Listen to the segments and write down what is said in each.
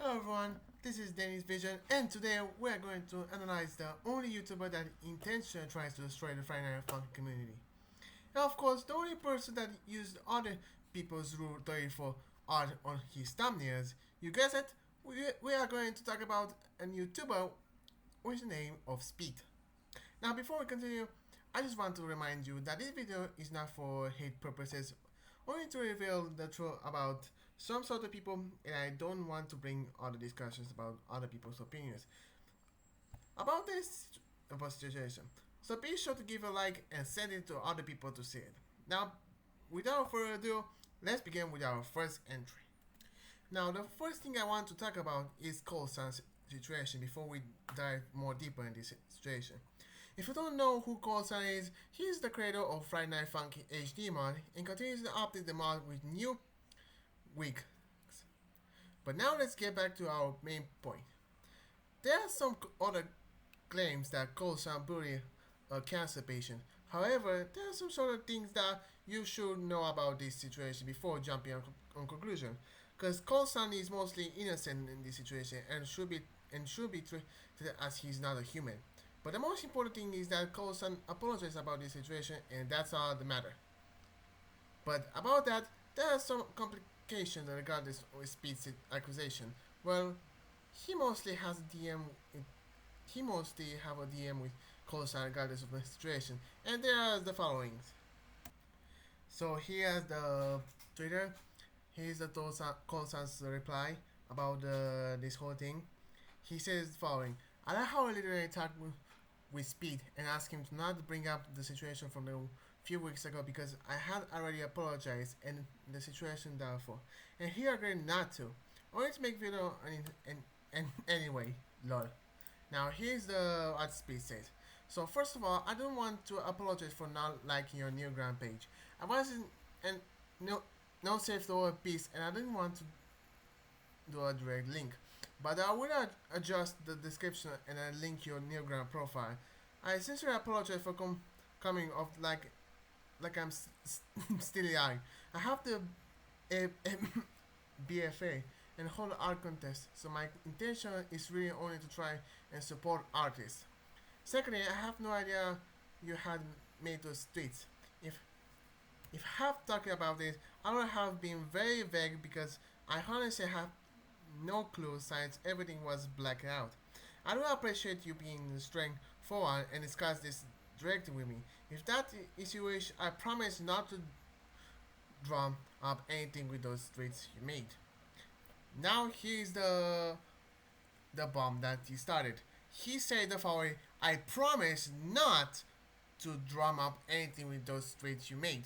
Hello everyone, this is Danny's Vision, and today we are going to analyze the only YouTuber that intentionally tries to destroy the Friday Night Funkin' community. And of course, the only person that used other people's Rhetoric for art on his thumbnails. You guess it, we are going to talk about a YouTuber with the name of Spete. Now before we continue, I just want to remind you that this video is not for hate purposes, only to reveal the truth about some sort of people, and I don't want to bring other discussions about other people's opinions about this situation. So be sure to give a like and send it to other people to see it. Now, without further ado, let's begin with our first entry. Now, the first thing I want to talk about is Coulson's situation before we dive more deeper in this situation. If you don't know who Coulson is, he is the creator of Friday Night Funkin' HD mod and continues to update the mod with new weeks. But now let's get back to our main point. There are some other claims that Coulson bullied a cancer patient. However, there are some sort of things that you should know about this situation before jumping on conclusion. Because Coulson is mostly innocent in this situation and should be treated as he's not a human. But the most important thing is that Coulson apologized about this situation, and that's all that matters. But about that, there are some complications regarding Speed's accusation. Well, he mostly has a DM. He mostly have a DM with Coulson regardless of the situation, and there are the followings. So here's the Twitter. Here's the Coulson's reply about this whole thing. He says the following: I like how I literally talked with Spete and asked him to not bring up the situation from a few weeks ago because I had already apologized and the situation therefore, and he agreed not to. Only to make video and anyway, lol. Now here's the what Spete says. So first of all, I don't want to apologize for not liking your new grand page. I wasn't and no safe to a piece, and I didn't want to do a direct link. But I will adjust the description and I link your Newground profile. I sincerely apologize for coming off like I'm still young. I have the BFA and hold art contest, so my intention is really only to try and support artists. Secondly, I have no idea you had made those tweets. If I have talked about this, I would have been very vague because I honestly have no clue since everything was blacked out. I do appreciate you being straightforward and discuss this directly with me. If that is your wish, I promise not to drum up anything with those tweets you made. Now here's the bomb that he started. He said the following: I promise not to drum up anything with those tweets you made.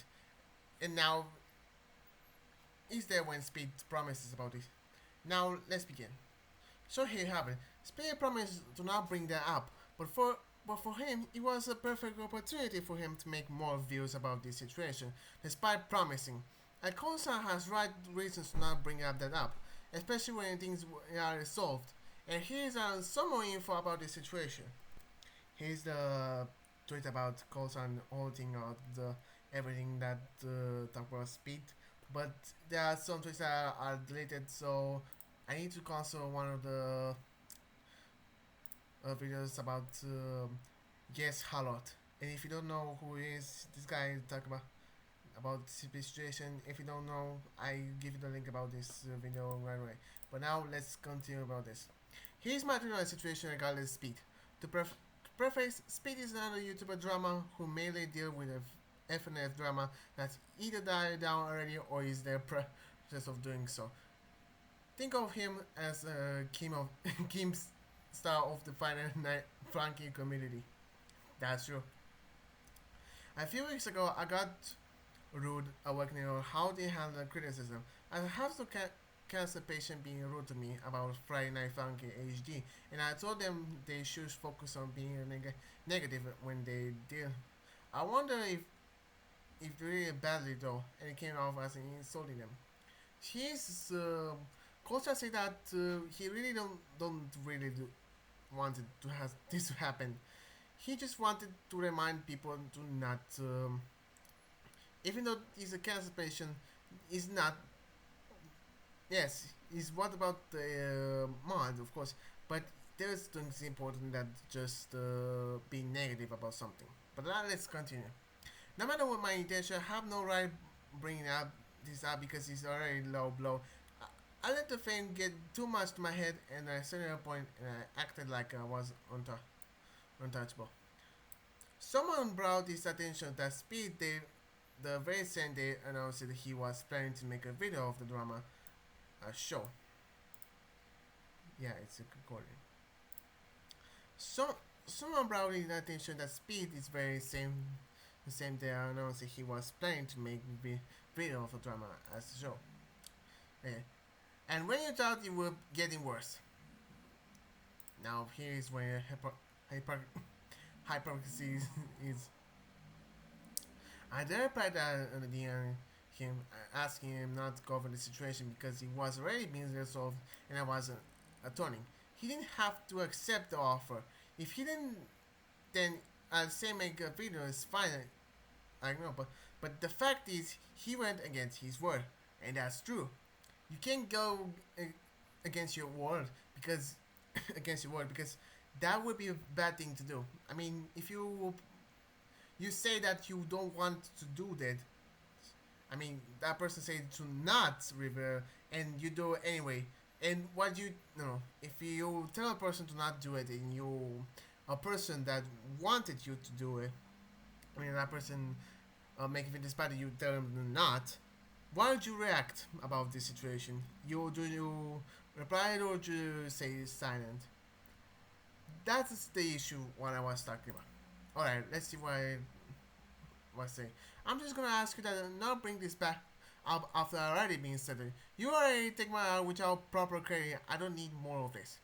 And now is there when Speed promises about this? Now let's begin. So here you have it. Spete promised to not bring that up, but for him it was a perfect opportunity for him to make more views about this situation, despite promising. And Coulson has right reasons to not bring up that up, especially when things are resolved. And here's some more info about this situation. Here's the tweet about Coulson holding out the everything that talk about Speed, but there are some tweets that are deleted, so I need to cancel one of the videos about Yeshalot. And if you don't know who he is, this guy talk about CP situation. If you don't know, I give you the link about this video right away. But now let's continue about this. Here's my opinion on the situation regarding Speed. To preface, Speed is another YouTuber drama who mainly deal with a FNF drama that's either died down already or is their process of doing so. Think of him as Kim's star of the Friday Night Funkin' community. That's true. A few weeks ago, I got rude awakening on how they handle criticism. I have to cancer patient being rude to me about Friday Night Funkin' HD, and I told them they should focus on being negative when they deal. I wonder if really badly though, and it came off as insulting them. He's Coulson said that he really don't really want it to have this to happen. He just wanted to remind people to not, even though he's a cancer patient, he's not. Yes, is what about the mod, of course, but there's things important than just being negative about something. But let's continue. No matter what my intention, I have no right bringing up this up because it's already low blow. I let the fame get too much to my head, and at a certain point, and I acted like I was untouchable. Someone brought his attention that Spete did the very same day announced that he was planning to make a video of the drama show. Yeah, it's a recording. So someone brought his attention that Spete is very same the same day announced that he was planning to make a video of the drama as a show. Yeah. And when you thought it would getting worse. Now here is where hypocrisy is. I then replied that him asking him not to cover the situation because it was already being resolved and I wasn't atoning. He didn't have to accept the offer. If he didn't, then I'll say make a video is fine. I know, but the fact is he went against his word, and that's true. You can't go against your word because because that would be a bad thing to do. I mean, if you say that you don't want to do that, I mean that person said to not reveal and you do it anyway. And what you know, if you tell a person to not do it and you a person that wanted you to do it, I mean that person making it despite you tell them not, why would you react about this situation? You reply or do you say silent? That's the issue what I was talking about. Alright, let's see what I was saying. I'm just gonna ask you that not bring this back up after already being said. You already take my art without proper credit. I don't need more of this.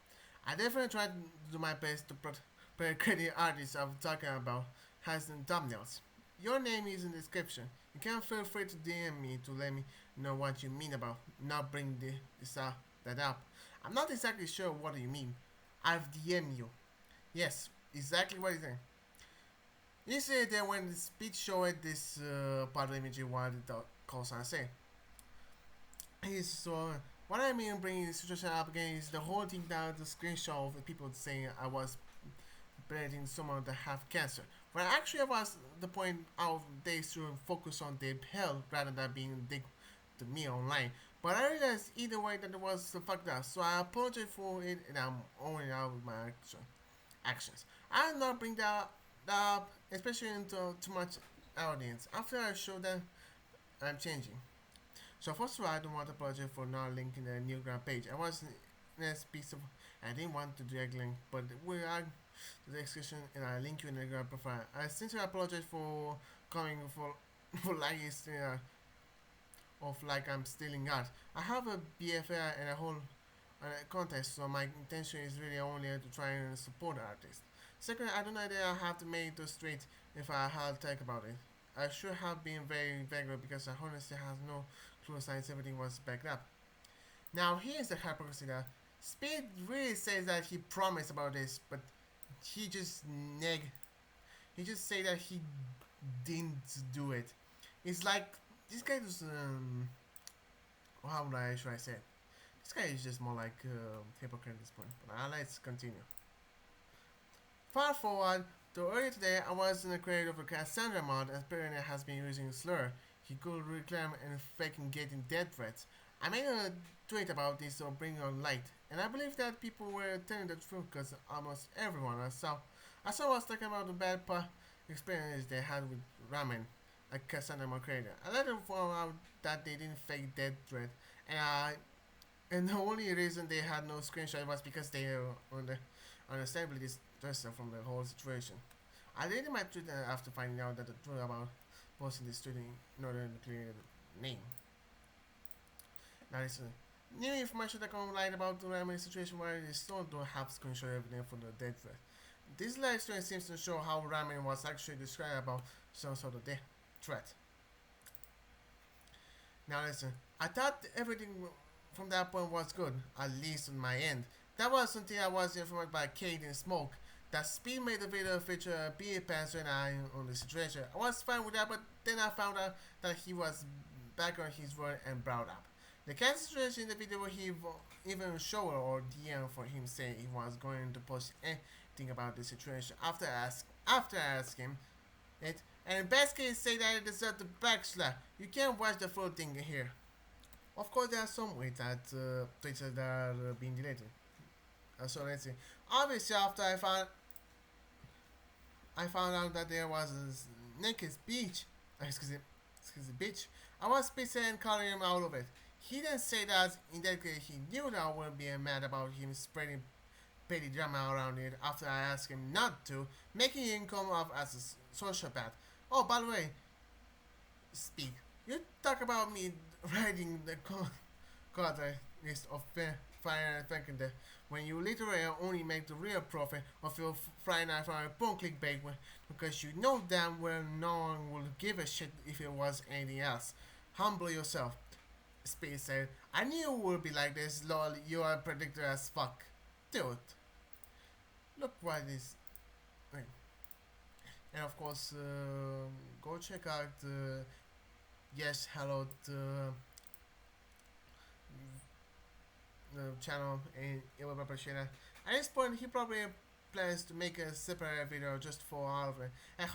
I definitely tried to do my best to prepare credit artists I'm talking about has in thumbnails. Your name is in the description. You can feel free to DM me to let me know what you mean about not bringing that up. I'm not exactly sure what you mean. I've DM'd you. Yes, exactly what you think. You say that when the speech showed this part of the imagery what the call sign say. So what I mean bringing this situation up again is the whole thing down the screenshot of the people saying I was predicting someone that have cancer. But actually I was the point of they should focus on their health rather than being dick to me online. But I realized either way that it was fucked up, so I apologize for it and I'm owning out with my actions. I will not bring that up, especially into too much audience. After I show them I'm changing. So first of all, I don't want to apologize for not linking the new graph page. I was in a piece of I didn't want to direct link, but we are the description and I link you in the graph profile. I sincerely apologize for coming for like it's of like I'm stealing art. I have a BFA and a whole contest, so my intention is really only to try and support the artist. Second, I don't know that I have to make it straight if I had to talk about it. I should have been very vague because I honestly have no clue since everything was backed up. Now here's the hypocrisy that Spete really says that he promised about this, but he just he just say that he didn't do it. It's like this guy just how should I say it? This guy is just more like hypocrite at this point. But let's continue. Fast forward to earlier today, I was in the creator of a Cassandra mod and apparently has been using slur. He could reclaim and faking getting death threats. I made a tweet about this to bring on light, and I believe that people were telling the truth because almost everyone I saw was talking about the bad experience they had with ramen, like Cassandra mod creator. I let them find out that they didn't fake death threat, and the only reason they had no screenshot was because they understandably distressed from the whole situation. I deleted my tweet after finding out that the truth about posting this tweet in order to clear the name. Now listen, new information that come light about the ramen situation where they still don't have screenshot evidence for the death threat. This live stream seems to show how ramen was actually described about some sort of death threat. Now listen, I thought everything from that point was good, at least on my end. That was until I was informed by Kate and Smoke that Spete made the video feature a beer pants and I on the situation. I was fine with that, but then I found out that he was back on his word and brought up. The kind of situation in the video where he even showed or DM for him saying he was going to post anything about the situation after asking it, and in best case say that it deserved the backslash. You can't watch the full thing here. Of course, there are some ways that tweets that are being deleted. So let's see. Obviously, after I found out that there was a naked beach. Excuse me, bitch. I was pissing and calling him out of it. He didn't say that in that case he knew that I would be mad about him spreading petty drama around it after I asked him not to, making him come off as a sociopath. Oh, by the way, Spete, you talk about me writing the contact list of fire thinking that when you literally only make the real profit of your Friday Night from a boom clickbait because you know damn well no one will give a shit if it was anything else. Humble yourself. Space said, I knew it would be like this, lol, you are a predictor as fuck. Dude. Look what this. And of course, go check out Yeshalot channel and it will be appreciated. At this point, he probably plans to make a separate video just for all of it. And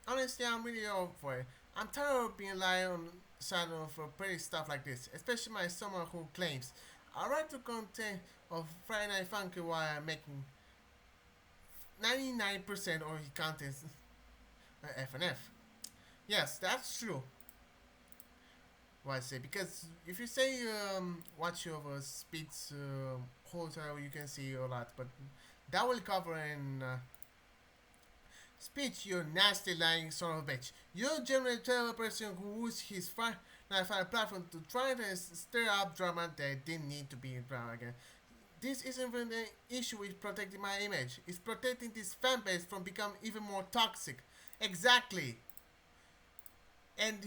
honestly, I'm really over for it. I'm tired of being lying on the side of pretty stuff like this, especially by someone who claims I write the content of Friday Night Funky while I'm making 99% of his content F&F. Yes, that's true. What I say, because if you say watch over Speed's hotel, you can see a lot, but that will cover in Speech, you nasty lying son of a bitch. You're generally a person who used his platform to try to stir up drama that didn't need to be drama again. This isn't even the issue with protecting my image. It's protecting this fanbase from becoming even more toxic. Exactly. And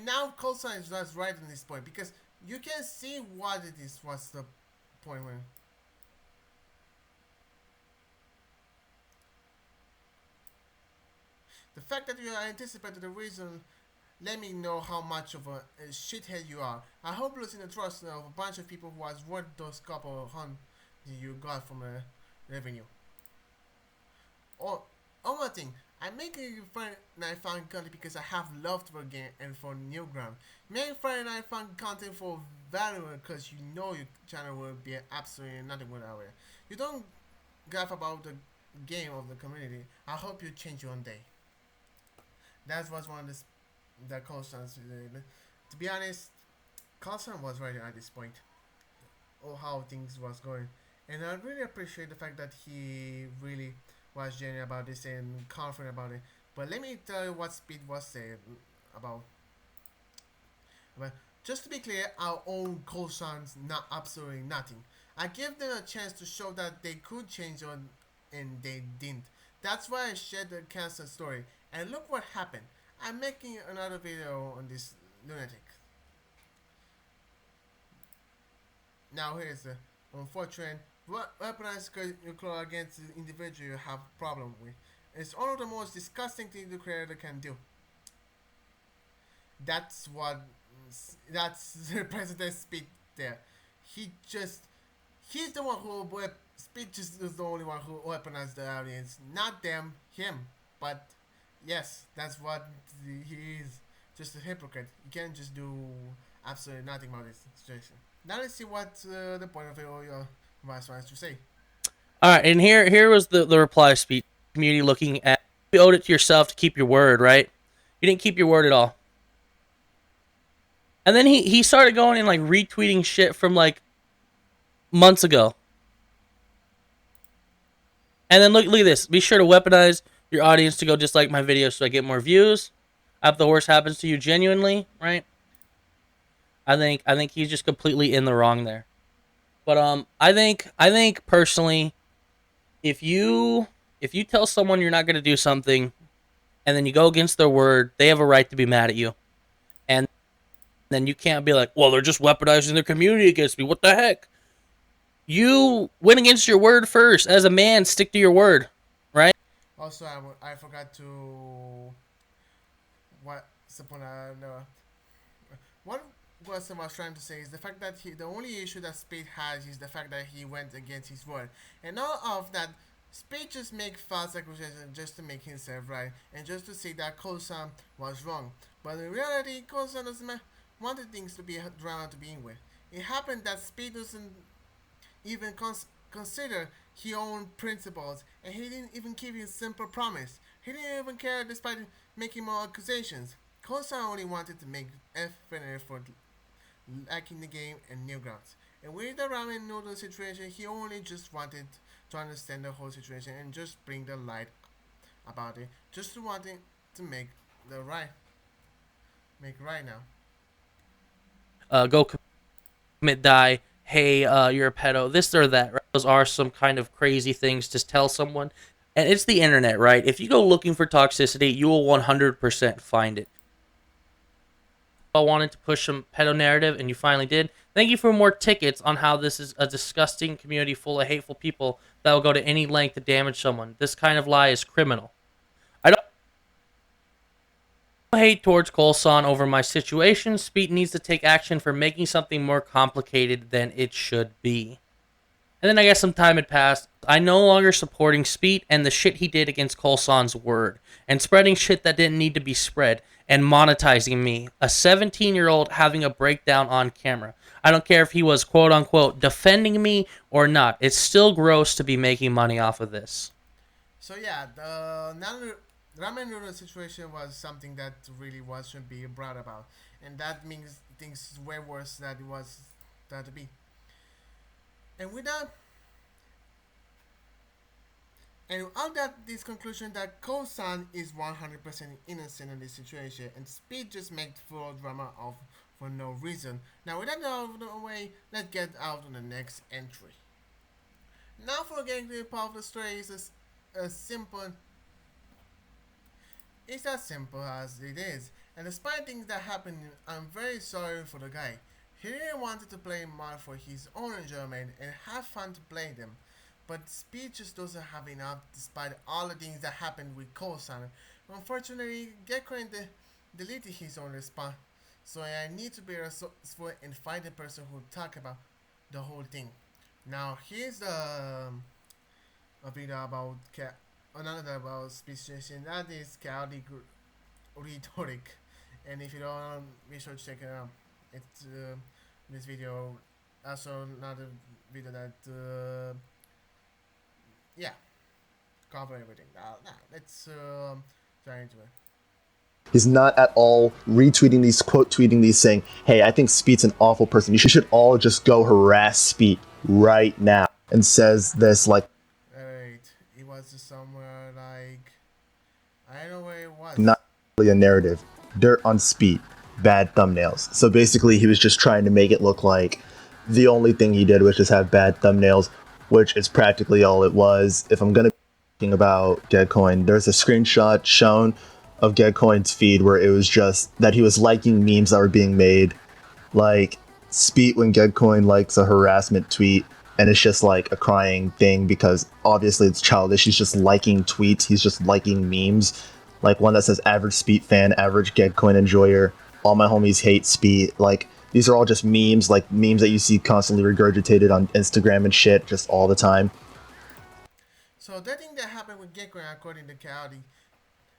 now cosine is just right in this point because you can see what it is. What's the point when? The fact that you anticipated the reason, let me know how much of a shithead you are. I hope losing the trust of a bunch of people who was worth those couple of hundred you got from the revenue. Oh, one more thing. I'm making Friday Night Fun content because I have love for the game and for Newground. Make Friday Night Fun content for value because you know your channel will be absolutely nothing without it. You don't graph about the game of the community. I hope you change one day. That was one of the constants. To be honest, constant was right at this point. Or how things was going. And I really appreciate the fact that he really was genuine about this and confident about it. But let me tell you what Spete was saying about. But just to be clear, our own co-sons not absolutely nothing. I gave them a chance to show that they could change on, and they didn't. That's why I shared the cancer story. And look what happened. I'm making another video on this lunatic. Now here's the unfortunate weaponized nuclear against the individual you have problem with. It's one of the most disgusting things the creator can do. That's President Spete there. He's the one who Spete just is the only one who weaponized the audience, not them, him. But yes, that's what he is. Just a hypocrite. You can't just do absolutely nothing about this situation. Now let's see what the point of your vice wants to say. All right, and here was the reply speech. Community looking at you owed it to yourself to keep your word, right? You didn't keep your word at all. And then he started going and like retweeting shit from like months ago. And then look at this. Be sure to weaponize your audience to go dislike my videos so I get more views. I hope the worst happens to you genuinely, right? I think he's just completely in the wrong there. But I think personally, if you tell someone you're not going to do something and then you go against their word, they have a right to be mad at you. And then you can't be like, well, they're just weaponizing their community against me. What the heck? You went against your word first. As a man, stick to your word, right? Also, I forgot to what's the point? One Wilson was trying to say is the fact that the only issue that Spete has is the fact that he went against his word, and all of that. Spete just make false accusations just to make himself right and just to say that Coulson was wrong. But in reality, Coulson doesn't wanted things to be drama to begin with. It happened that Spete doesn't even consider his own principles, and he didn't even keep his simple promise. He didn't even care despite making more accusations. Coulson only wanted to make effort for lacking the game and new grounds. And with the ramen noodle situation, he only just wanted to understand the whole situation and just bring the light about it. Just wanting to make the right now. Go commit die. Hey, you're a pedo. This or that. Right? Those are some kind of crazy things to tell someone. And it's the internet, right? If you go looking for toxicity, you will 100% find it. I wanted to push some pedo narrative, and you finally did. Thank you for more tickets on how this is a disgusting community full of hateful people that will go to any length to damage someone. This kind of lie is criminal. I don't hate towards Coulson over my situation. Spete needs to take action for making something more complicated than it should be. And then I guess some time had passed. I no longer supporting Spete and the shit he did against Coulson's word, and spreading shit that didn't need to be spread, and monetizing me, a 17-year-old having a breakdown on camera. I don't care if he was quote-unquote defending me or not. It's still gross to be making money off of this. So yeah, the ramen noodle situation was something that really should be brought about, and that means things way worse than it was that to be. And with that, and out that this conclusion that Coulson is 100% innocent in this situation, and Spete just made full drama of for no reason. Now with that out of the way, let's get out on the next entry. Now for getting to the part of the story is a simple. It's as simple as it is, and despite things that happened, I'm very sorry for the guy. He really wanted to play mod for his own enjoyment and have fun to play them, but Speed just doesn't have enough despite all the things that happened with Coulson. Unfortunately, Gecko deleted his own response, so I need to be resourceful and find the person who talk about the whole thing. Now here's a video about another about speed situation that is chaotic rhetoric, and if you don't, be sure to check it out. It's this video, also another video that yeah, cover everything. Now let's try into it. He's not at all retweeting these, quote tweeting these, saying, hey, I think Spete's an awful person. You should all just go harass Spete right now. And says this like, Alright, it was somewhere like, I don't know where it was. Not really a narrative. Dirt on Spete. Bad thumbnails. So basically he was just trying to make it look like the only thing he did was just have bad thumbnails, which is practically all it was. If I'm going to be talking about Getcoin, there's a screenshot shown of Getcoin's feed where it was just that he was liking memes that were being made. Like, Spete when Getcoin likes a harassment tweet, and it's just like a crying thing because obviously it's childish. He's just liking tweets. He's just liking memes. Like one that says average Spete fan, average Getcoin enjoyer, all my homies hate Spete. Like, these are all just memes, like memes that you see constantly regurgitated on Instagram and shit just all the time. So the thing that happened with Getcoin according to Coyote,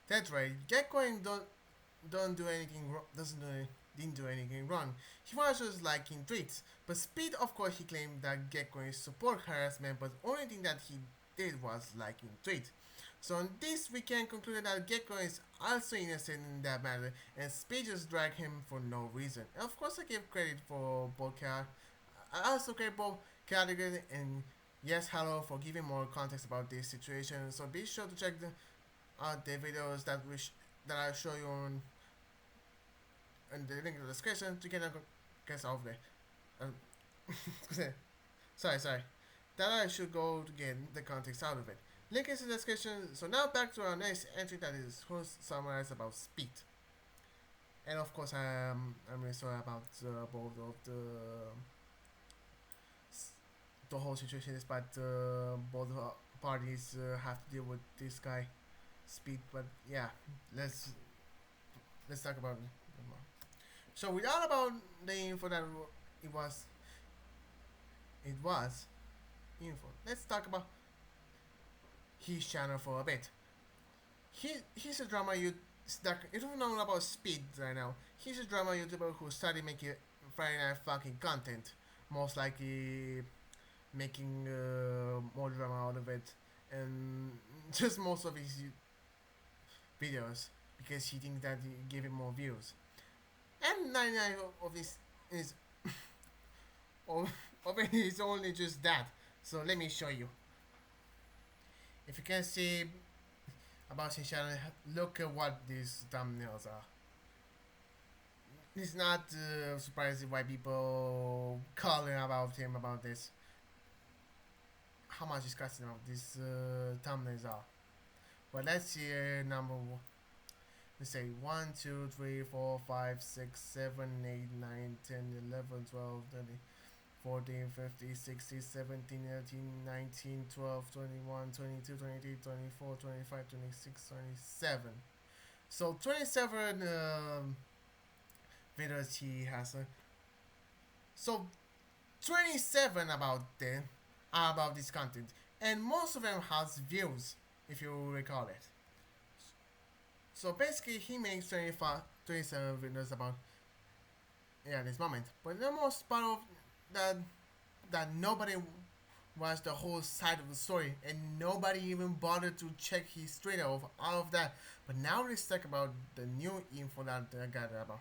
that's right. Getcoin don't do anything wrong. Didn't do anything wrong. He was just liking tweets. But Speed, of course, he claimed that Getcoin support harassment, but the only thing that he did was liking tweets. So on this, we can conclude that Getcoin is also innocent in that matter, and Speed just dragged him for no reason. And of course, I give credit for both I also credit both Category and Yeshalot for giving more context about this situation. So be sure to check the videos that I show you on and the link in the description to get a guess off there. Sorry. That I should go to get the context out of it. Link is in the description. So now back to our next entry that is summarized about speed. And of course, I'm really sorry about both of the whole situation is, but both parties have to deal with this guy, Speed. But yeah, let's talk about it. So without about the info that it was, it was info. Let's talk about his channel for a bit. He's a drama you don't know about Spete right now. He's a drama YouTuber who started making Friday Night fucking content. Most likely making more drama out of it, and just most of his videos because he thinks that he give him more views. And 99 of his is of it is only just that. So let me show you. If you can see about his channel, look at what these thumbnails are. It's not surprising why people calling about him about this. How much disgusting of these thumbnails are. But let's see number one. Let's say 1, 2, 3, 4, 5, 6, 7, 8, 9, 10, 11, 12, 13, 14, 15, 16, 17, 18, 19, 12, 21, 22, 23, 24, 25, 26, 27. So 27 videos he has. So 27 about this content, and most of them has views, if you recall it. So basically, he makes 27 videos about this moment. But the most part of that nobody watched the whole side of the story, and nobody even bothered to check his Twitter of all of that. But now let's talk about the new info that I got about.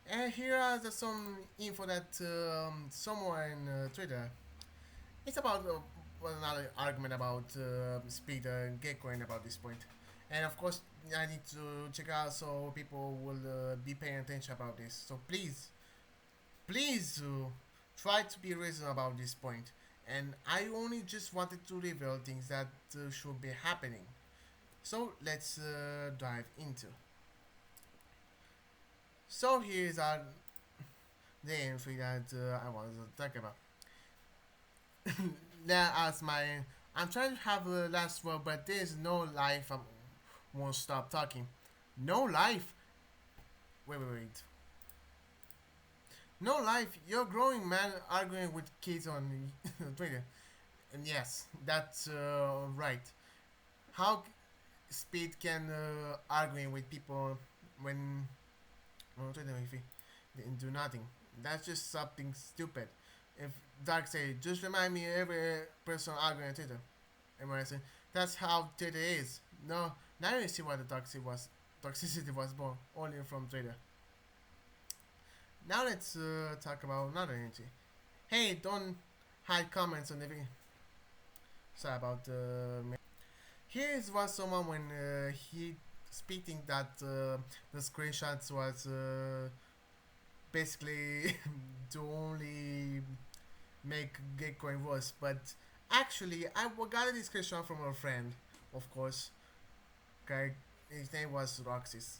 And here are some info that somewhere in Twitter. It's about another argument about Spete and Geckoing about this point. And of course, I need to check out so people will be paying attention about this. So please try to be reasonable about this point. And I only just wanted to reveal things that should be happening. So let's dive into. So here's the entry that I wanted to talk about. I'm trying to have a last word, but there's no life. I won't stop talking. No life. Wait. No life. You're a growing man arguing with kids on Twitter. And yes, that's right. How Spete can arguing with people when on Twitter if they do nothing. That's just something stupid. If Dark say, just remind me every person arguing on Twitter. And when I say, that's how Twitter is. No, now you see why the toxicity was born, only from Twitter. Now let's talk about another entry. Hey, don't hide comments on the video. Sorry about here is what someone when he speaking that the screenshots was basically to only make Geckoing worse, but actually I got a description from a friend, of course. Okay, his name was Roxys.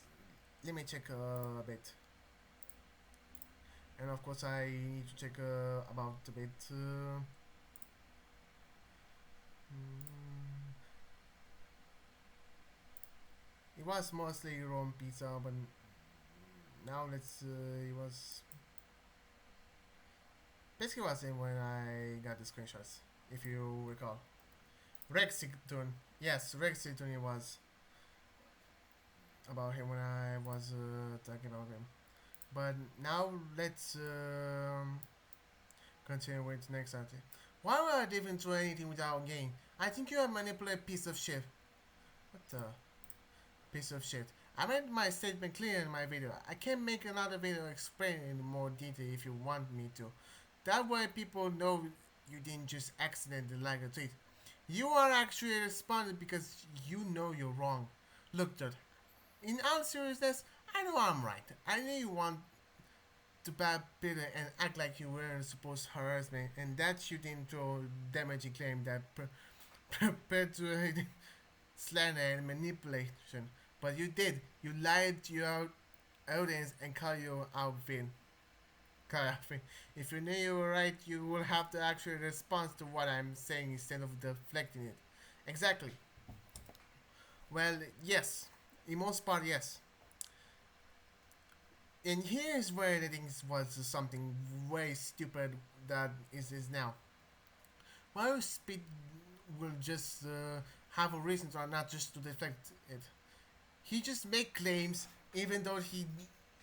Let me check a bit. And of course I need to check about a bit. It was mostly Rome pizza, but now let's. It was basically was him when I got the screenshots, if you recall. Rexitun, yes, Rexitun. It was about him when I was talking about him. But now let's continue with the next article. Why would I dive into anything without gain? I think you're a manipulated piece of shit. What the? Piece of shit. I made my statement clear in my video. I can make another video explaining in more detail if you want me to. That way people know you didn't just accidentally like a tweet. You are actually responding because you know you're wrong. Look, dude. In all seriousness, I know I'm right. I know you want to bad Peter and act like you weren't supposed to harass me, and that you didn't throw damaging claim that perpetuated slander and manipulation. But you did. You lied to your audience and called you out vain. If you knew you were right, you will have to actually respond to what I'm saying instead of deflecting it. Exactly. Well, yes. In most part, yes. And here's where the things was something way stupid that is now. Why Spete will just have a reason to not just to deflect it. He just make claims even though he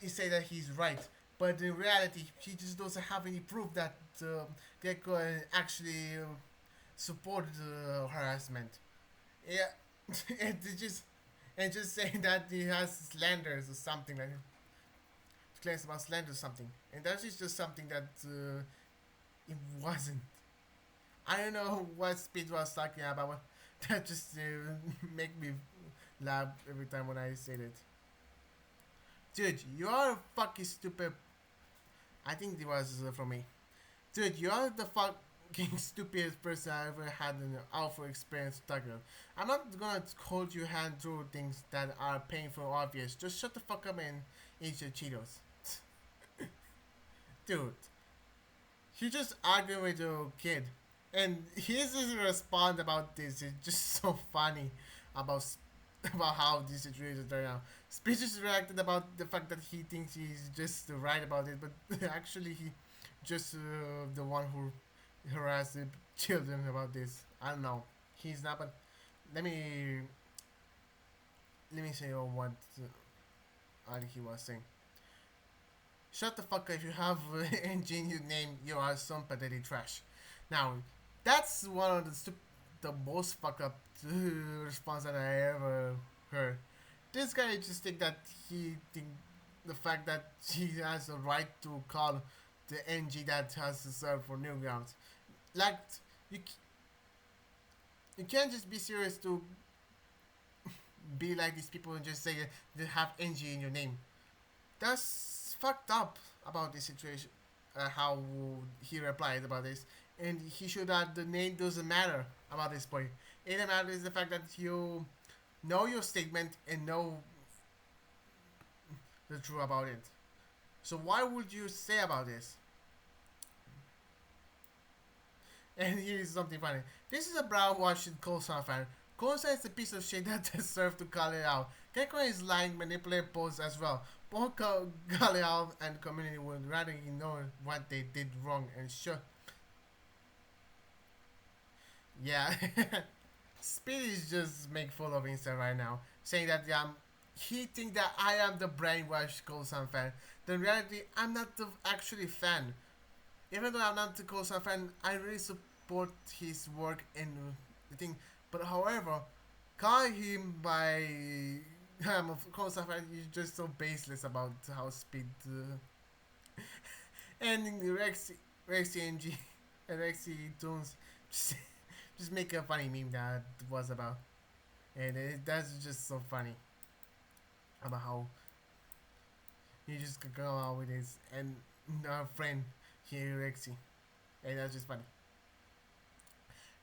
say that he's right, but in reality he just doesn't have any proof that Gecko actually support harassment. Yeah, and just saying that he has slanders or something like claims about slander or something, and that is just something that it wasn't. I don't know what Speed was talking about. But that just make me laugh every time when I say it. Dude, you are a fucking stupid. I think it was from me. Dude, you are the fucking stupidest person I ever had an alpha experience talking about. I'm not gonna hold your hand through things that are painful or obvious. Just shut the fuck up and eat your Cheetos. Dude, he just arguing with your kid. And his response about this is just so funny about about how this situation is right now. Speech is reacted about the fact that he thinks he's just right about it, but actually he just the one who harassed the children about this. I don't know. He's not, but let me say what he was saying. Shut the fuck up if you have engine your name. You are some pathetic trash. Now, that's one of the most fucked up response that I ever heard. This guy just think that the fact that he has the right to call the NG that has to serve for Newgrounds. Like, you can't just be serious to be like these people and just say they have NG in your name. That's fucked up about this situation. How he replied about this, and he should have the name doesn't matter about this point. It matters the fact that you know your statement and know the truth about it. So why would you say about this? And here's something funny. This is a brown watching Coulson fan. Coulson is a piece of shit that deserves to call it out. Gecko is lying, manipulate posts as well. Both call it out and community would rather ignore what they did wrong and sure. Yeah. Speed is just make full of Insta right now, saying that he think that I am the brainwashed Coulson fan. The reality, I'm not the actually fan. Even though I'm not the Coulson fan, I really support his work and the thing. But however, calling him by of course he's just so baseless about how Speed and Rexy NG and Rexy Tunes just make a funny meme that was about, and that's just so funny about how he just could go out with his and our friend here Rexy, and that's just funny.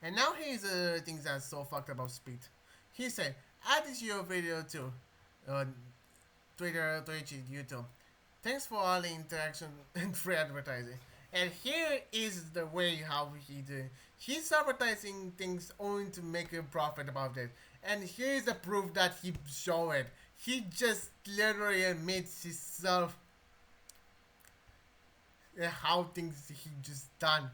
And now here's things that's so fucked about Speed. He said, add this to your video too. Twitter, Twitch, YouTube. Thanks for all the interaction and free advertising. And here is the way how he did. He's advertising things only to make a profit about it. And here's the proof that he showed it. He just literally admits himself how things he just done.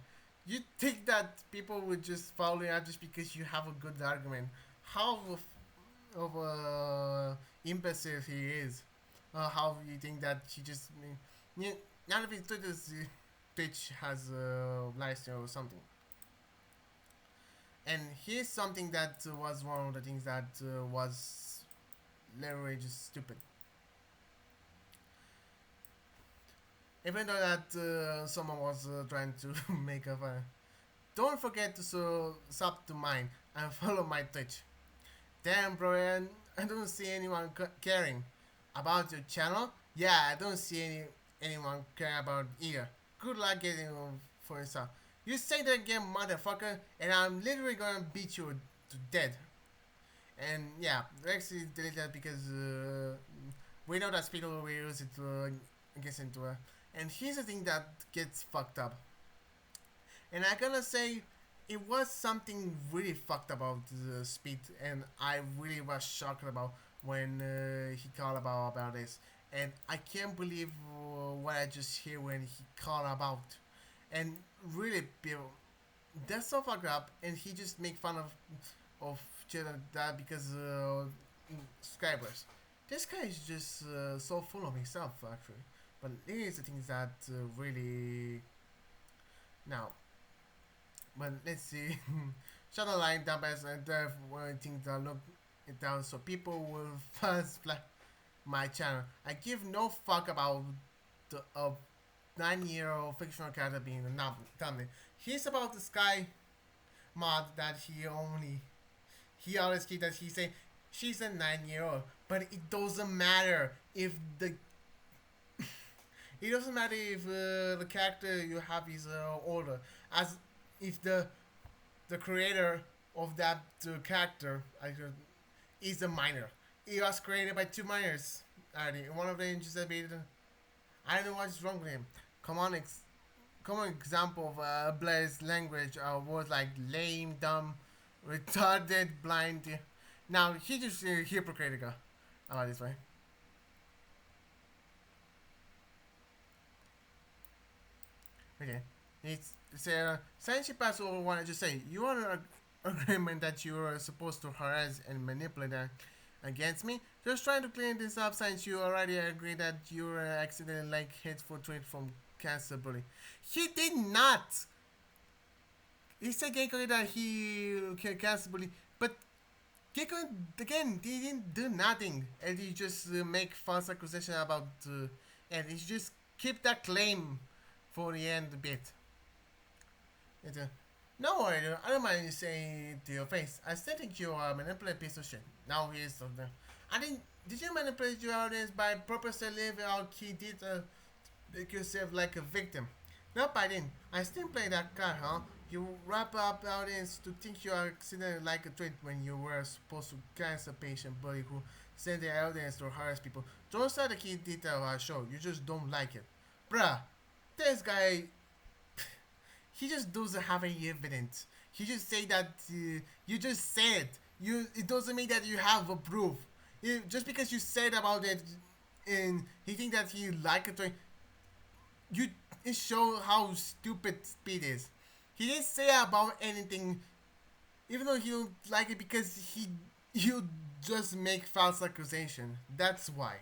You think that people would just follow you out just because you have a good argument? How of imbecile he is. How you think that he just none of his Twitch has a live stream or something. And here's something that was one of the things that was literally just stupid. Even though that someone was trying to make a fun. Don't forget to sub to mine and follow my Twitch. Damn, bro, I don't see anyone caring about your channel. Yeah, I don't see anyone caring about it either. Good luck getting for yourself. You say that again, motherfucker, and I'm literally gonna beat you to death. And yeah, Rexy deleted that because we know that people will use it to get into it. And here's the thing that gets fucked up. And I'm gonna say it was something really fucked about Spete, and I really was shocked about when he called about this. and I can't believe what I just hear when he called about, and really, people, that's so fucked up, and he just make fun of children that because subscribers. This guy is just so full of himself, actually. But here's the things that really now. But let's see. Shut the line down as there things that look it down so people will first flag my channel. I give no fuck about the 9-year-old fictional character being the thumbnail. He's about the sky mod that he always keep that he say she's a 9-year-old, but it doesn't matter if the it doesn't matter if the character you have is older, as if the creator of that character is a minor. It was created by two minors. One of them just admitted, I don't know what's wrong with him. Common example of Blair's language words like lame, dumb, retarded, blind. Now he just hypocritical about this way. Okay, it's a since you pass over one. I just say you are an agreement that you are supposed to harass and manipulate against me. Just trying to clean this up since you already agree that you were accidentally like hateful tweet from cancer bully. He did not. He said Gecko that he cancer bully, but Gecko again he didn't do nothing, and he just make false accusation about and he just keep that claim for the end bit. No worry, I don't mind you saying to your face. I still think you are a manipulative piece of shit. Now here's something. I didn't. Did you manipulate your audience by purposely leaving out key details make yourself like a victim? Nope, I didn't. I still play that card, huh? You wrap up the audience to think you are accidentally like a tweet when you were supposed to cancel a patient bully who sent the audience to harass people. Those are the key details I show. You just don't like it. Bruh, this guy, he just doesn't have any evidence. He just say that you just said. It doesn't mean that you have a proof. Just because you said about it, and he think that he like it, it show how stupid Spete is. He didn't say about anything, even though he don't like it because you just make false accusation. That's why.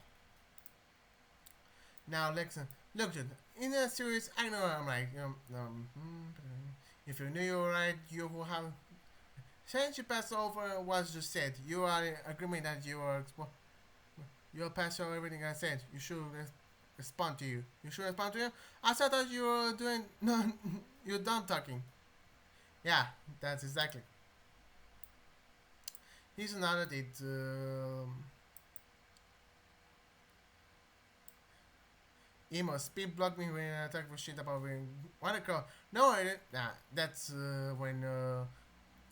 Now, listen, look, in a series, I know I'm right. If you knew you were right, you will have. Since you pass over what just said, you are in agreement that you are. You'll pass over everything I said. You should respond to you. You should respond to you. I thought you were doing. No, you're done talking. Yeah, that's exactly. Here's another date. Emo, Spete blocked me when I talk for shit about when what a call. No, I didn't. Nah, that's when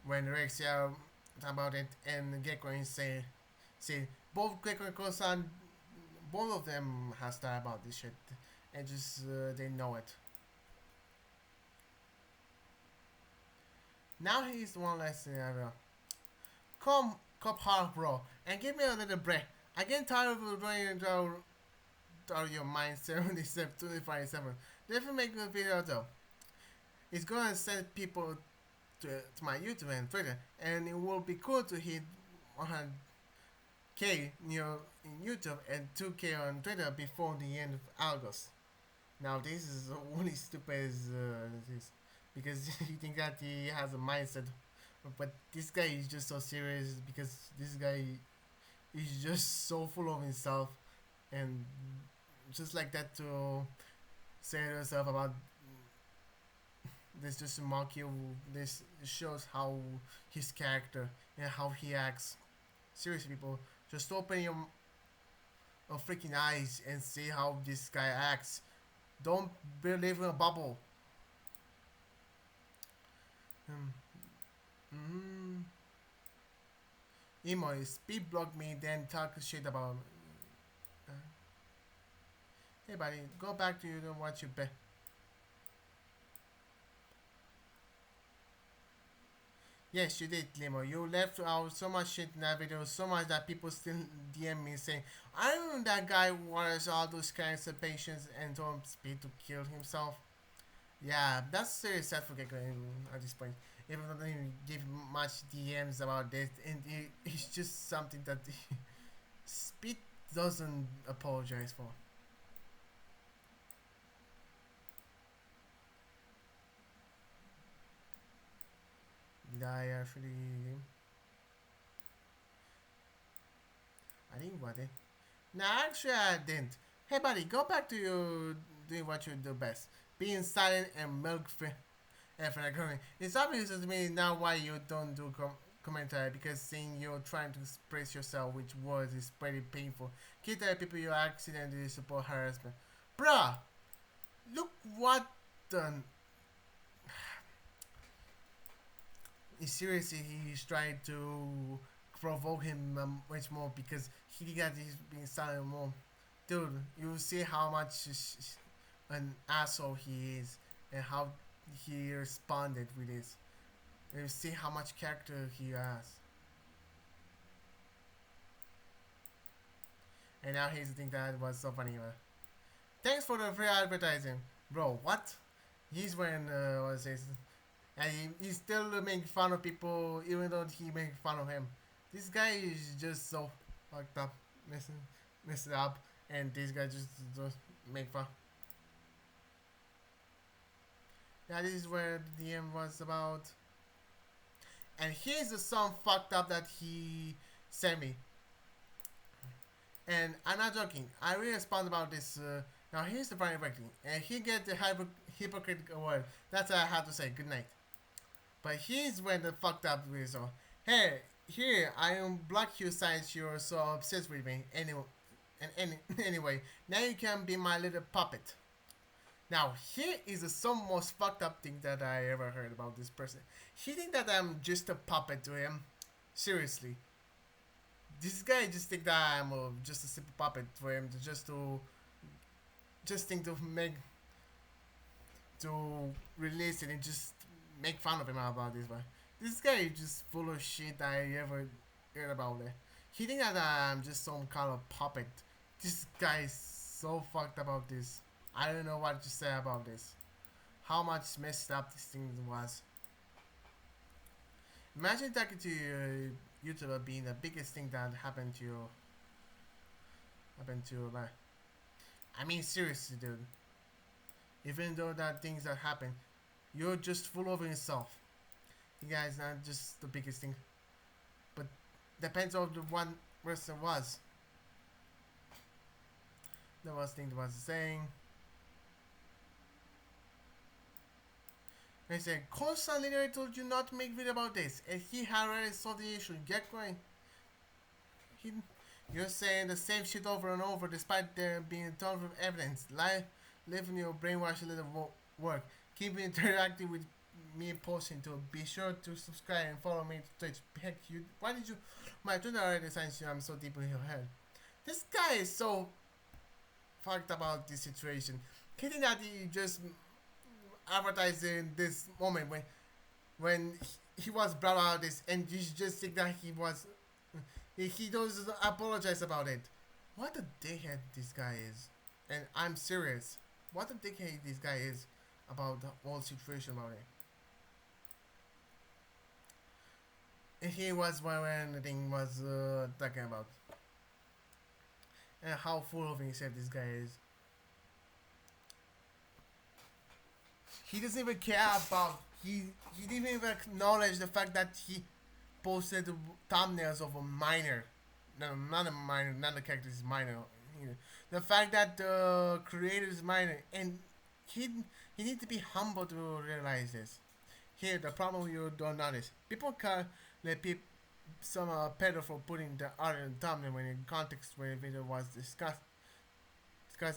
Rexia talk about it and Gecko say both Gecko and Kosan, both of them has thought about this shit and just they know it. Now he's the one less ever. Come, cup hard, bro, and give me a little break. I get tired of running out of your mind 77 257. Definitely make a video though. It's gonna send people to my YouTube and Twitter, and it will be cool to hit 100k in YouTube and 2k on Twitter before the end of August. Now this is only stupid as this because you think that he has a mindset, but this guy is just so serious because this guy is just so full of himself and just like that to say to yourself about this just mock you. This shows how his character and how he acts. Seriously, people, just open your freaking eyes and see how this guy acts. Don't believe in a bubble. Emo, Spete block me, then talk shit about. Hey, buddy, go back to what you bet. Yes, you did, Limo. You left out so much shit in that video, so much that people still DM me saying, I don't know that guy waters all those kinds of patients and told Spete to kill himself. Yeah, that's serious sad for Gecko at this point. Even though they didn't give much DMs about this, and it's just something that Spete doesn't apologize for. Did I actually? I didn't want it. No, actually I didn't. Hey buddy, go back to you doing what you do best. Being silent and milk free. It's obvious to me now why you don't do commentary, because seeing you trying to express yourself with words is pretty painful. Keep telling people you accidentally support harassment. Bruh! Look what the... Seriously, he's trying to provoke him much more because he got he's being silent more. Dude, you see how much an asshole he is and how he responded with this. You see how much character he has. And now here's the thing that was so funny. Thanks for the free advertising. Bro, what? He's wearing, what's this? And he's still making fun of people even though he makes fun of him. This guy is just so fucked up, messing up, and this guy just make fun. Yeah, this is where the DM was about. And here's the song fucked up that he sent me. And I'm not joking. I really respond about this. Now here's the funny thing. And he get the hypocritical word. That's what I have to say. Good night. But here's when the fucked up with so. Hey, here I am block you since you're so obsessed with me. Anyway, now you can be my little puppet. Now here is the some most fucked up thing that I ever heard about this person. He think that I'm just a puppet to him. Seriously. This guy just think that I'm just a simple puppet for him to just think to release it and just make fun of him about this one. This guy is just full of shit I ever heard about it. He think that I'm just some kind of puppet. This guy is so fucked about this. I don't know what to say about this. How much messed up this thing was. Imagine talking to your YouTuber being the biggest thing that happened to you. I mean seriously, dude. Even though that things that happen, you're just full of yourself. You guys not just the biggest thing, but depends on the one person was. The worst thing that was saying. They said, Constant literally told you not to make video about this, and he had already solved the issue. Get going. You're saying the same shit over and over despite there being a ton of evidence. Live in your brainwash a little work. Keep interacting with me posting to be sure to subscribe and follow me to Twitch. Heck, why did you my Twitter already signs you I'm so deep in your head. This guy is so fucked about this situation. Kidding that he just advertising this moment when he was brought out this and you just think that he doesn't apologize about it. What a dickhead this guy is. And I'm serious. What a dickhead this guy is about the whole situation about it. And he was when the thing was talking about. And how full of himself this guy is. He doesn't even care about he didn't even acknowledge the fact that he posted the thumbnails of a minor. No, not a minor, not the character is minor. The fact that the creator is minor, and he needs to be humble to realize this. Here, the problem you don't notice. People can let some pedophile putting the art in the thumbnail when in context when the video was discussed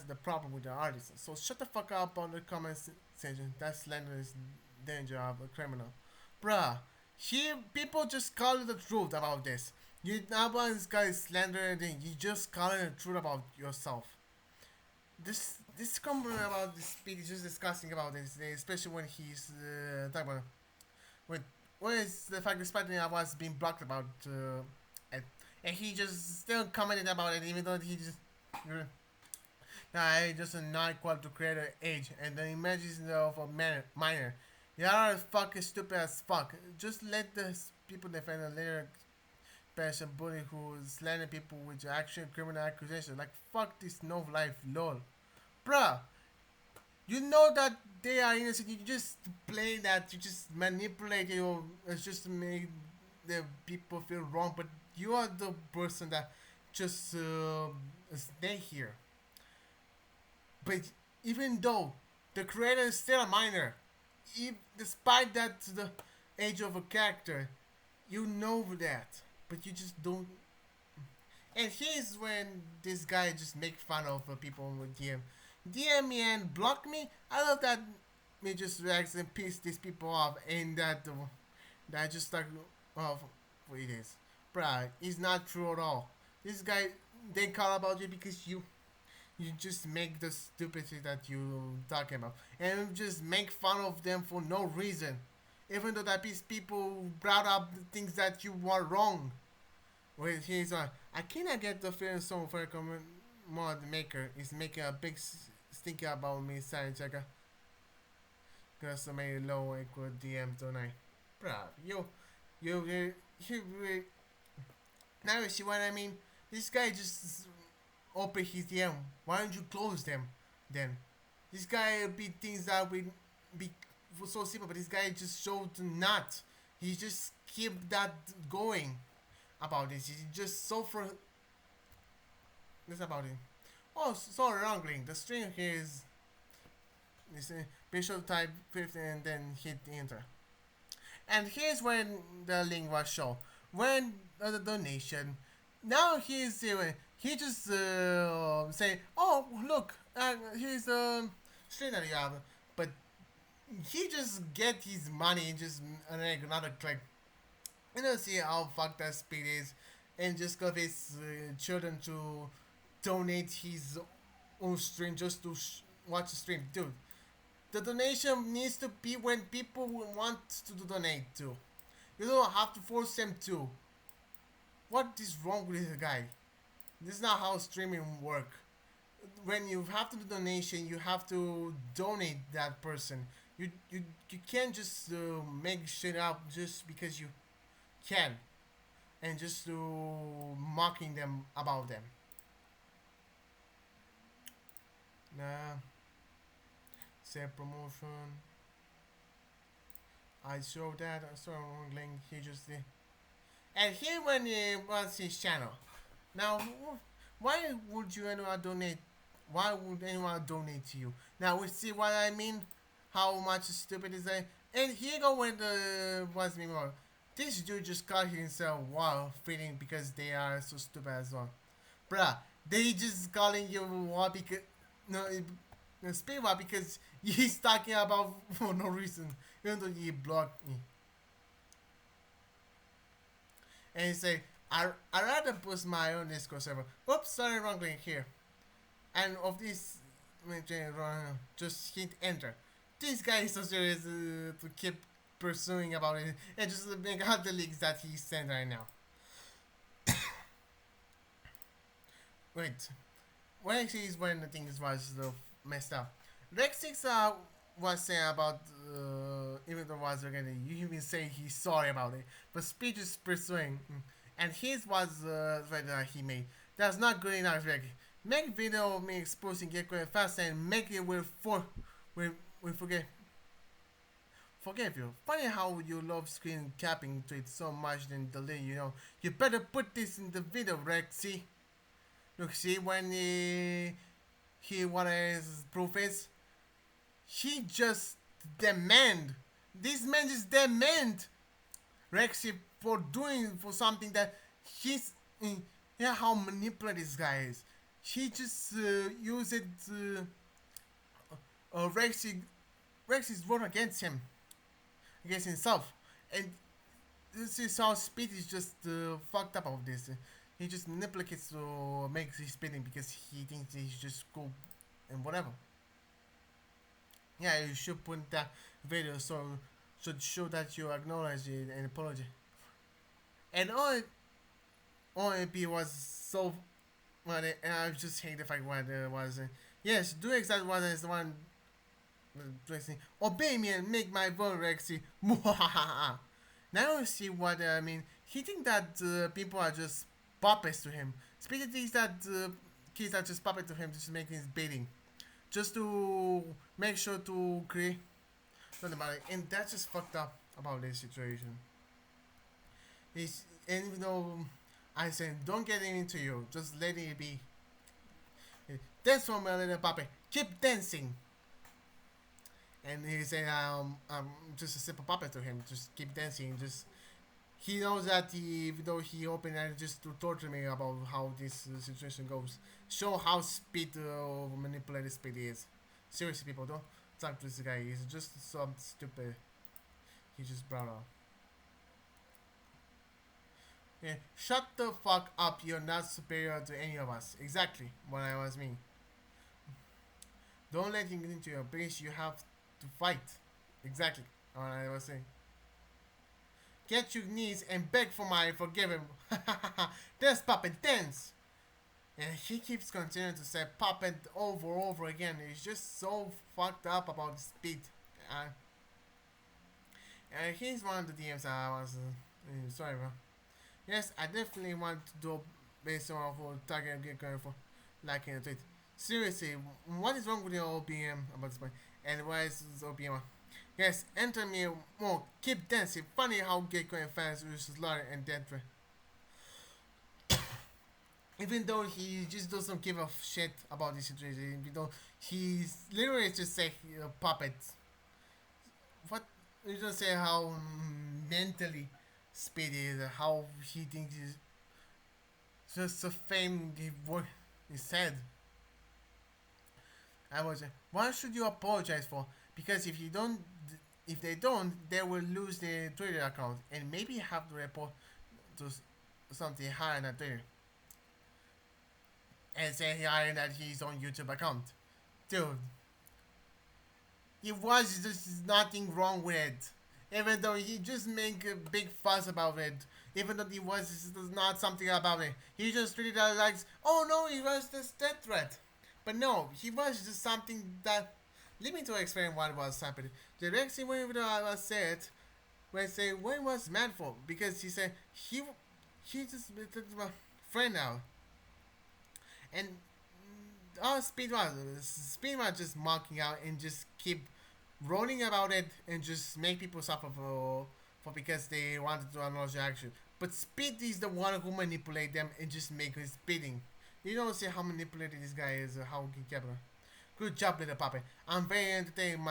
the problem with the artist. So shut the fuck up on the comment section. That slander is danger of a criminal. Bruh, people just call the truth about this. You not want this guy slander anything. You just calling the truth about yourself. This comment about this speech is just discussing about this, especially when he's talking about was the fact despite I was being blocked about it, and he just still commented about it even though he just I just not equal to creator age and the images of a minor. You are fucking stupid as fuck. Just let the people defend a later person bully who slander people with actual criminal accusations. Like fuck this no life lol. Bruh, you know that they are innocent. You just play that. You just manipulate. It's just to make the people feel wrong. But you are the person that just stay here. But even though the creator is still a minor, despite that the age of a character, you know that, but you just don't. And here's when this guy just make fun of people with DM me and block me. I love that me just reacts and piss these people off, and that just like off what it is, bruh. It's not true at all. This guy they call about you because you just make the stupid shit that you talking about, and just make fun of them for no reason, even though that these people brought up the things that you were wrong. Wait, he's I cannot get the feeling so for a comment mod maker is making a big stinky about me sign checker. Cause I made low equal DM tonight. Bruh, you now you see what I mean? This guy just open his DM. Why don't you close them then? This guy be things that will be so simple, but this guy just showed not. He just keep that going about this. He just so for that's about it. Oh, so wrongling. The string here is this bishop type 50 and then hit enter. And here's when the link was shown. When the donation. Now he's doing. He just say, "Oh look, here's the string that you have," but he just get his money and just another click. You know, see how fucked that Spete is, and just got his children to donate his own stream just to watch the stream, dude. The donation needs to be when people want to donate to. You don't have to force them to. What is wrong with this guy? This is not how streaming work. When you have to do donation, you have to donate that person. You can't just make shit up just because you can, and just mocking them about them. Nah. Say promotion. I saw that. I saw one link. He just did. And here when it was his channel. Now, why would you anyone donate? Why would anyone donate to you? Now we see what I mean. How much stupid is that? And here go when the was me more. This dude just caught himself while feeding because they are so stupid as well. Bruh, they just calling you what because speak what because he's talking about for no reason. Even though he blocked me. And he say, I rather post my own Discord server. Oops, sorry, wrong link here. And of this, just hit enter. This guy is so serious to keep pursuing about it and just make out the links that he sent right now. Wait, what actually is when the things was messed up. Rex 6 was saying about even though was again you even say he's sorry about it, but speech is pursuing, and his was that he made. That's not good enough. Like, make video of me exposing get quite fast and make it with we forgive you. Funny how you love screen capping to it so much than delay. You know, you better put this in the video, Rex. See, look, see when he what his proof is. He just demand. This man just demand Rexy for doing for something that he's. Yeah, how manipulative this guy is. He just use it. Rexy's vote against him, against himself, and this is how Spete is just fucked up of this. He just manipulates to make his spitting because he thinks he's just cool and whatever. Yeah, you should put that video so should show that you acknowledge it and apologize. And OMP was so funny, and I just hate the fact what it was. Yes, do exactly what is the one. Obey me and make my vote, Rexy. Now you see what I mean. He thinks that people are just puppets to him. Spete thinks that kids are just puppets to him, just making his baiting, just to make sure to create something about it. And that's just fucked up about this situation. And even though I said don't get into you, just let it be. Dance for my little puppet. Keep dancing. And he said, I'm just a simple puppet to him. Just keep dancing. Just he knows that even though he opened it just to torture me about how this situation goes, show how Spete manipulated Spete is. Seriously, people, don't talk to this guy. He's just some stupid. He just brought up. Yeah, shut the fuck up. You're not superior to any of us. Exactly what I was mean. Don't let him get into your base. You have to fight. Exactly what I was saying. Get your knees and beg for my forgive him. There's puppet dance. And he keeps continuing to say puppet over again. He's just so fucked up about Spete. He's one of the DMs I was sorry, bro. Yes, I definitely want to do based on for target get going for liking a tweet. Seriously, what is wrong with your OPM about this point? And why is this OPM? Yes, enter me more. Keep dancing. Funny how Gitcoin fans use slaughter and death threat. Even though he just doesn't give a shit about this situation, even though he's literally just say puppet. What you just say how mentally Spete is, how he thinks he's just a fame he said. I was what should you apologize for? Because if they don't, they will lose their Twitter account and maybe have to report to something higher than Twitter. And say higher that his own YouTube account. Dude. It was just nothing wrong with it. Even though he just make a big fuss about it. Even though it was not something about it. He just treated it like, oh no, it was this death threat. But no, he was just something that. Let me to explain what was happening. The next thing when I was said, when I say what was mad for, because he said he just my friend now, and Spete was just mocking out and just keep rolling about it and just make people suffer for because they wanted to acknowledge the action. But Spete is the one who manipulate them and just make his bidding. You don't see how manipulated this guy is, how he kept. Good job, little puppet. I'm very entertained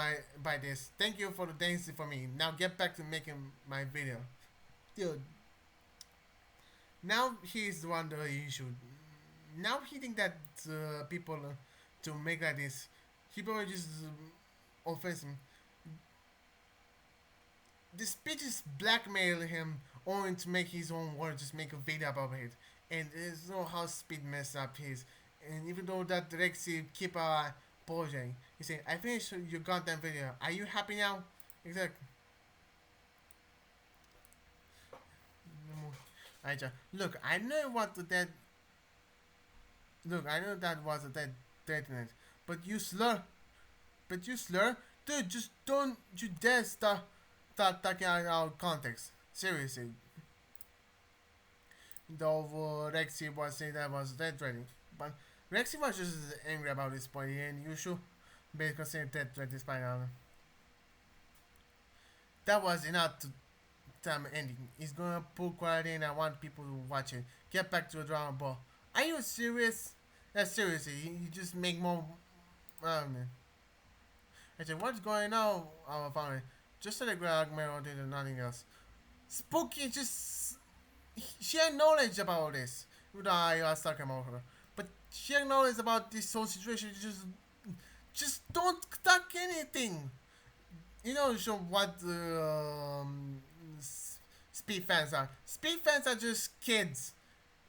by this. Thank you for the dancing for me. Now get back to making my video. Dude. Now he's the one that he should. Now he think that people to make like this, people are just offensive. The speech is blackmail him only to make his own word, just make a video about it. And there's no how Spete messed up his. And even though that Rexy keep apologizing, he said, I finished your goddamn video. Are you happy now? Exactly. Look, I know what the dead. Look, I know that was a dead detonate. But you slur. Dude, just don't you dare start talking out of context. Seriously. Though Rexy was saying that was dead threatening. But Rexy was just angry about this point, and you should basically say dead threat despite all. That was enough to time ending. He's gonna pull quality and I want people to watch it. Get back to the drama ball. Are you serious? That's seriously, you just make more I said, what's going on? I found it. Just a great argument or did nothing else. Spooky just she had knowledge about this. I was talking about her. But she had knowledge about this whole situation. Just don't talk anything. You know what Spete fans are. Spete fans are just kids.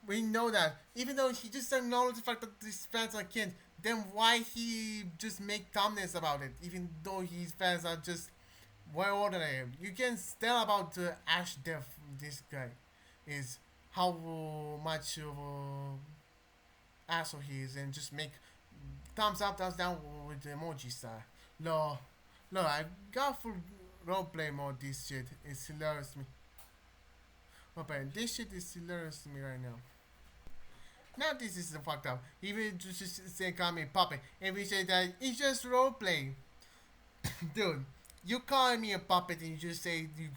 We know that. Even though he just acknowledged the fact that these fans are kids, then why he just make thumbnails about it? Even though his fans are just way older than him. You can tell about Ash Def. This guy is how much of a asshole he is, and just make thumbs up, thumbs down with the emoji style. No, I got full roleplay mode. This shit is hilarious to me. Okay, this shit is hilarious to me right now. Now this is the fucked up. Even just say call me puppet, and we say that it's just roleplay. Dude, you call me a puppet and you just say you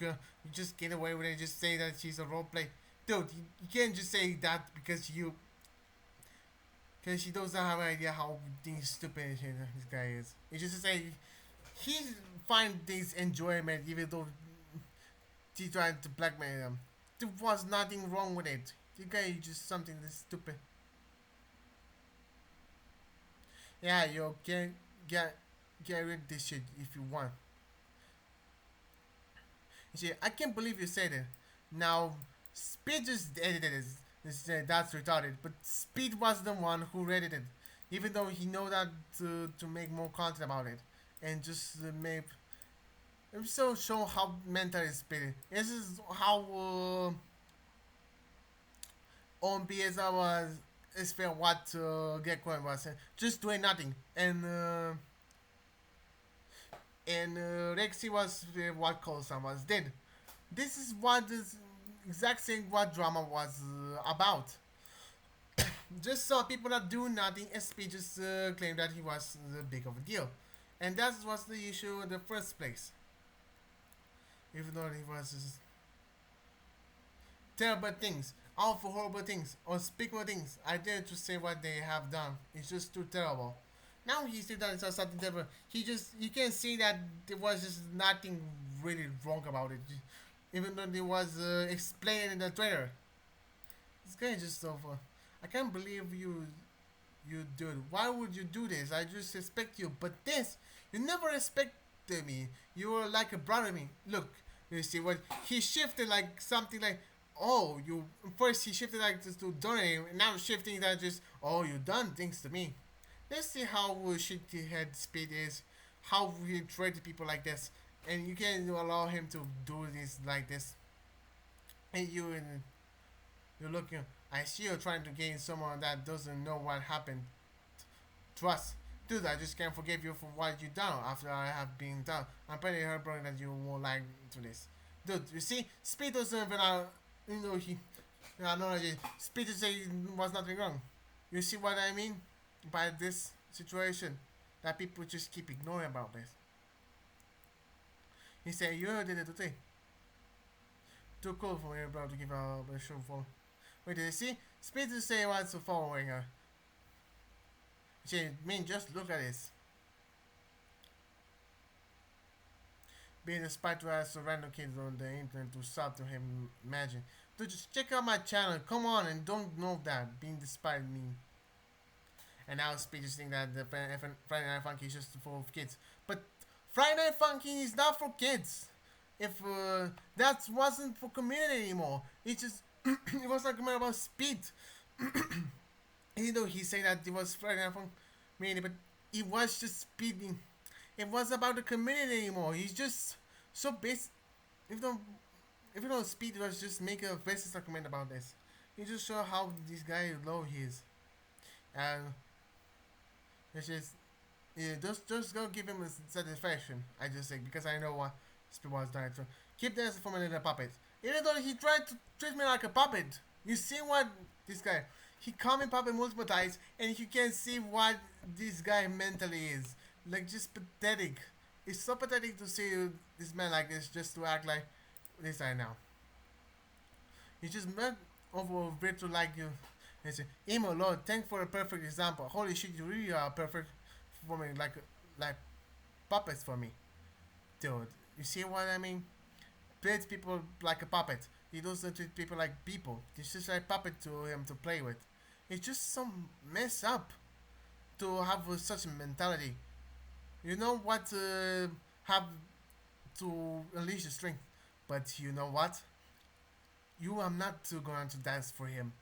just get away with it. Just say that she's a roleplay. Dude, you can't just say that because she doesn't have an idea how stupid this guy is. It's just to say he find this enjoyment even though he tried to blackmail them. There was nothing wrong with it. The guy is just something that's stupid. Yeah, you can get rid of this shit if you want. You see, I can't believe you said it. Now, Spete just edited it. That's retarded. But Spete was the one who edited it. Even though he know that to make more content about it. And just make... So show how mental is Spete. This is how... umpic was... Is fair what Gekkoen was. Just doing nothing. And Rexy was what Colson was did. This is what this exact same what drama was about. Just saw people that do nothing. SP just claimed that he was big of a deal, and that was the issue in the first place. Even though he was just terrible things, awful horrible things, unspeakable things. I dare to say what they have done. It's just too terrible. Now he still done something different. You can see that there was just nothing really wrong about it. Even though there was explained in the trailer. This guy is just so fun. I can't believe you dude. Why would you do this? I just respect you. But this, you never respected me. You were like a brother to me. Look, you see what he shifted like something like, oh, you first he shifted like just to donate, and now shifting that just, oh, you done things to me. Let's see how shitty head Spete is, how he treated people like this, and you can't allow him to do this like this. And you're looking. I see you're trying to gain someone that doesn't know what happened. Trust, dude. I just can't forgive you for what you done after I have been done. I'm pretty heartbroken that you won't like to this, dude. You see, Spete doesn't even Spete say was nothing wrong. You see what I mean? By this situation that people just keep ignoring about this. He said, you did it today. Too cool for me, bro, to give a show for. Wait, did you see? Spete to say what's following her. Just look at this. Being a spy to ask random kids on the internet to sub to him, imagine. Dude, just check out my channel. Come on, and don't know that. Being despite me. And now Spete just think that the Friday Night Funky is just full of kids. But Friday Night Funky is not for kids. If that wasn't for community anymore. It just it was like about Spete. Even though he said that it was Friday Night Funky community, but it was just speeding. It wasn't about the community anymore. He's just so basic. If you don't Spete was just make a racist argument about this. He just show how this guy low he is. And it's just, yeah, just go give him a satisfaction. I just say because I know what Spete was doing. So keep this from a little puppet. Even though he tried to treat me like a puppet, you see what this guy? He called me puppet multiple times, and you can see what this guy mentally is. Like just pathetic. It's so pathetic to see this man like this, just to act like this right now. He just meant over a bit to like you. And say, Emo Lord, thank for a perfect example. Holy shit, you really are perfect for me, like puppets for me. Dude, you see what I mean? Treats people like a puppet. He doesn't treat people like people. He's just like puppet to him to play with. It's just some mess up to have such a mentality. You know what have to unleash your strength, but you know what? You are not going to dance for him.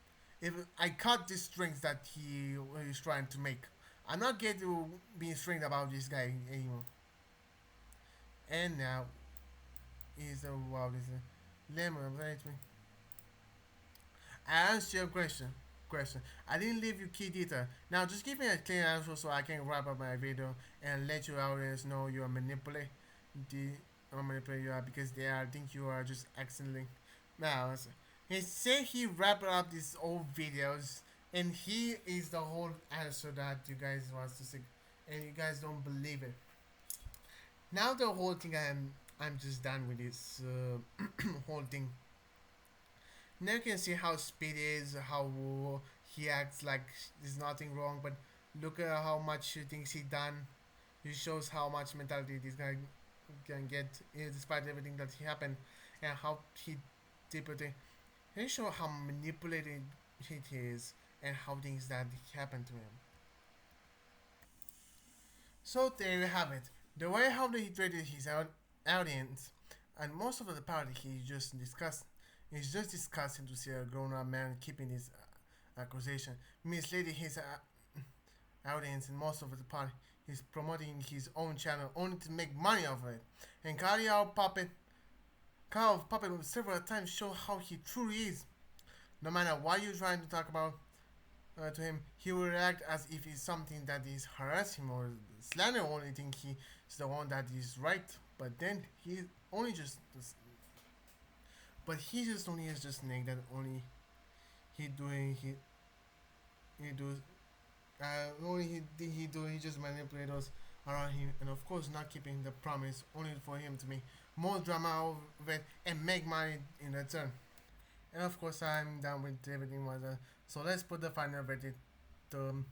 If I cut the strings that he is trying to make, I'm not going to be stringed about this guy anymore. And now, is the wow, this is lemon. I answered your question. I didn't leave you key detail. Now just give me a clear answer so I can wrap up my video and let your audience know you are manipulating you are because they are think you are just accidentally. Now he say he wrap up these old videos and he is the whole answer that you guys wants to see and you guys don't believe it. Now the whole thing I'm just done with this whole thing. Now you can see how Spete is, how he acts like there's nothing wrong, but look at how much he thinks he done. He shows how much mentality this guy can get despite everything that he happened and how he typically he show how manipulated he is and how things that happened to him. So there you have it. The way how he treated his audience and most of the party he just discussed is just disgusting to see a grown-up man keeping his accusation, misleading his audience and most of the party. He's promoting his own channel only to make money off of it. And Carl Puppet several times show how he truly is. No matter what you're trying to talk about to him, he will react as if it's something that is harassing or slander. Only think he is the one that is right, but then he only just. But he just only is just saying that only he do only he just manipulate us around him and of course not keeping the promise only for him to make more drama out of it and make money in return. And of course I'm done with everything was so let's put the final verdict on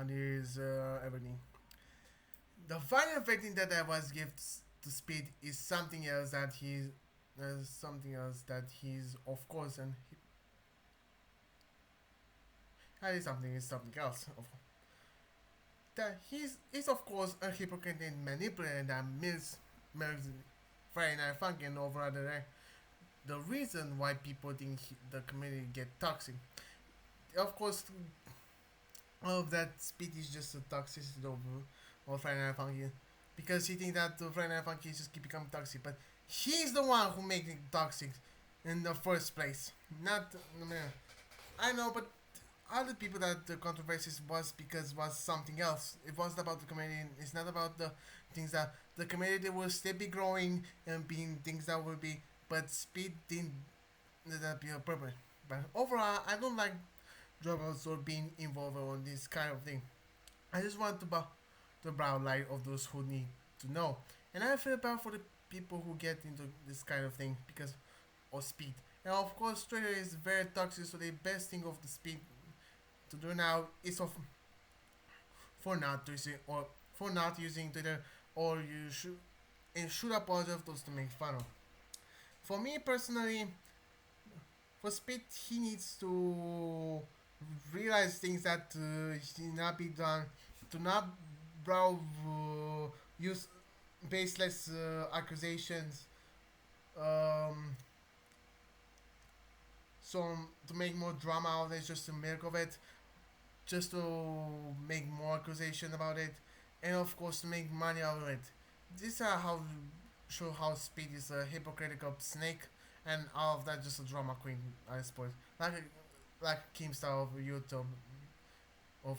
his everything. The final verdict that I was given to Spete is something else that he's of course and is something else that he's of course a hypocrite and manipulator that milks Friday Night Funkin' over other day. The reason why people think the community get toxic, of course, all of that Spete is just a toxicity over Friday Night Funkin' because he thinks that the Friday Night Funkin' just keep become toxic, but he's the one who makes it toxic in the first place. Not I know, but other people that the controversies was something else. It wasn't about the community. It's not about the things that the community will still be growing and being things that will be. But Spete didn't let that be a purpose. But overall, I don't like drugs or being involved on this kind of thing. I just want the brown light of those who need to know. And I feel bad for the people who get into this kind of thing because of Spete. And of course, Twitter is very toxic. So the best thing of the Spete to do now is for not using Twitter, or you should apologize to those to make fun of. For me personally, for Spete, he needs to realize things that should not be done, to not use baseless accusations. So to make more drama out of it, just to make of it, just to make more accusation about it, and of course to make money out of it. These are how show how Spete is a hypocritical snake, and all of that just a drama queen, I suppose. Like Kim style of YouTube of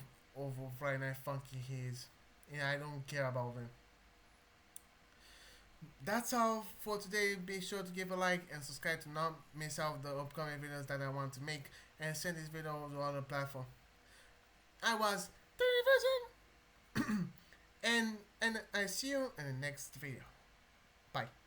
Friday Night Funky he is. And I don't care about him. That's all for today. Be sure to give a like and subscribe to not miss out the upcoming videos that I want to make, and send this video to other platform. I was the Division and I see you in the next video. Bye.